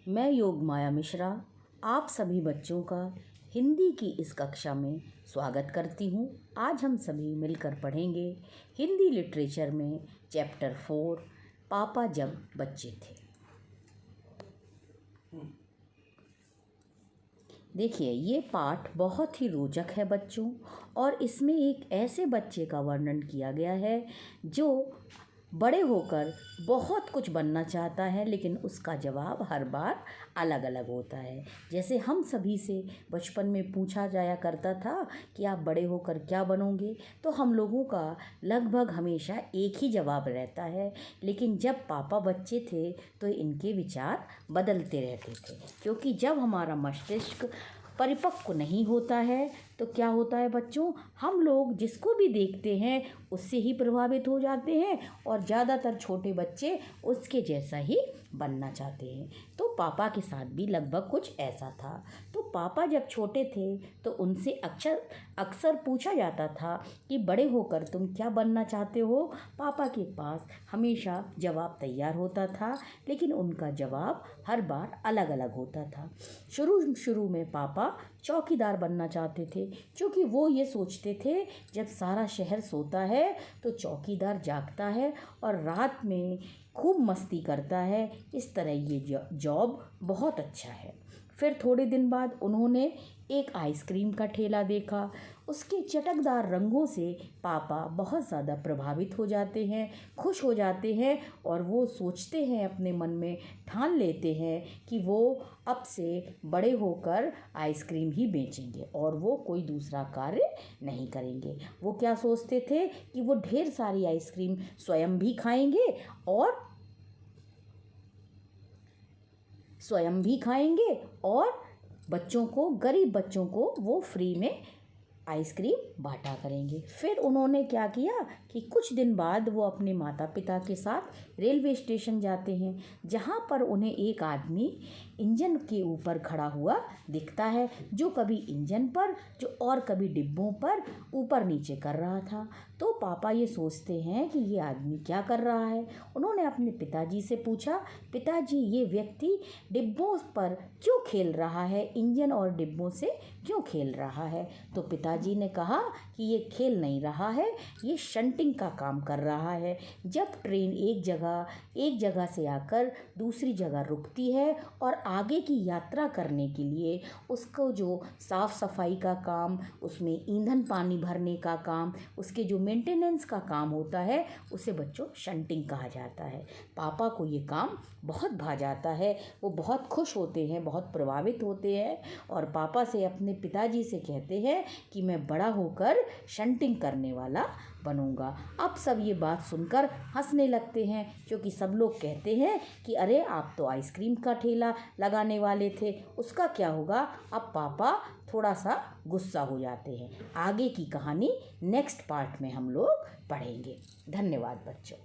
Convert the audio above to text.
मैं योगमाया मिश्रा आप सभी बच्चों का हिंदी की इस कक्षा में स्वागत करती हूँ। आज हम सभी मिलकर पढ़ेंगे हिंदी लिटरेचर में चैप्टर 4 पापा जब बच्चे थे। देखिए, ये पाठ बहुत ही रोचक है बच्चों, और इसमें एक ऐसे बच्चे का वर्णन किया गया है जो बड़े होकर बहुत कुछ बनना चाहता है, लेकिन उसका जवाब हर बार अलग अलग होता है। जैसे हम सभी से बचपन में पूछा जाया करता था कि आप बड़े होकर क्या बनोगे, तो हम लोगों का लगभग हमेशा एक ही जवाब रहता है। लेकिन जब पापा बच्चे थे तो इनके विचार बदलते रहते थे, क्योंकि जब हमारा मस्तिष्क परिपक्व नहीं होता है तो क्या होता है बच्चों, हम लोग जिसको भी देखते हैं उससे ही प्रभावित हो जाते हैं, और ज़्यादातर छोटे बच्चे उसके जैसा ही बनना चाहते हैं। तो पापा के साथ भी लगभग कुछ ऐसा था। तो पापा जब छोटे थे तो उनसे अक्सर पूछा जाता था कि बड़े होकर तुम क्या बनना चाहते हो। पापा के पास हमेशा जवाब तैयार होता था, लेकिन उनका जवाब हर बार अलग अलग होता था। शुरू में पापा चौकीदार बनना चाहते थे, क्योंकि वो ये सोचते थे जब सारा शहर सोता है तो चौकीदार जागता है और रात में खूब मस्ती करता है। इस तरह ये जॉब बहुत अच्छा है। फिर थोड़े दिन बाद उन्होंने एक आइसक्रीम का ठेला देखा। उसके चटकदार रंगों से पापा बहुत ज़्यादा प्रभावित हो जाते हैं, खुश हो जाते हैं, और वो सोचते हैं, अपने मन में ठान लेते हैं कि वो अब से बड़े होकर आइसक्रीम ही बेचेंगे और वो कोई दूसरा कार्य नहीं करेंगे। वो क्या सोचते थे कि वो ढेर सारी आइसक्रीम स्वयं भी खाएंगे और गरीब बच्चों को वो फ्री में आइसक्रीम बांटा करेंगे। फिर उन्होंने क्या किया कि कुछ दिन बाद वो अपने माता पिता के साथ रेलवे स्टेशन जाते हैं, जहाँ पर उन्हें एक आदमी इंजन के ऊपर खड़ा हुआ दिखता है, जो कभी इंजन पर और कभी डिब्बों पर ऊपर नीचे कर रहा था। तो पापा ये सोचते हैं कि ये आदमी क्या कर रहा है। उन्होंने अपने पिताजी से पूछा, पिताजी ये व्यक्ति डिब्बों पर क्यों खेल रहा है, इंजन और डिब्बों से क्यों खेल रहा है। तो पिताजी ने कहा कि ये खेल नहीं रहा है, ये शंटिंग का काम कर रहा है। जब ट्रेन एक जगह से आकर दूसरी जगह रुकती है और आगे की यात्रा करने के लिए उसको जो साफ़ सफाई का काम, उसमें ईंधन पानी भरने का काम, उसके जो मेंटेनेंस का काम होता है, उसे बच्चों शंटिंग कहा जाता है। पापा को ये काम बहुत भा जाता है। वो बहुत खुश होते हैं, बहुत प्रभावित होते हैं, और पापा से, अपने पिताजी से कहते हैं कि मैं बड़ा होकर शंटिंग करने वाला बनूंगा। अब सब ये बात सुनकर हंसने लगते हैं, क्योंकि सब लोग कहते हैं कि अरे आप तो आइसक्रीम का ठेला लगाने वाले थे, उसका क्या होगा। अब पापा थोड़ा सा गुस्सा हो जाते हैं। आगे की कहानी नेक्स्ट पार्ट में हम लोग पढ़ेंगे। धन्यवाद बच्चों।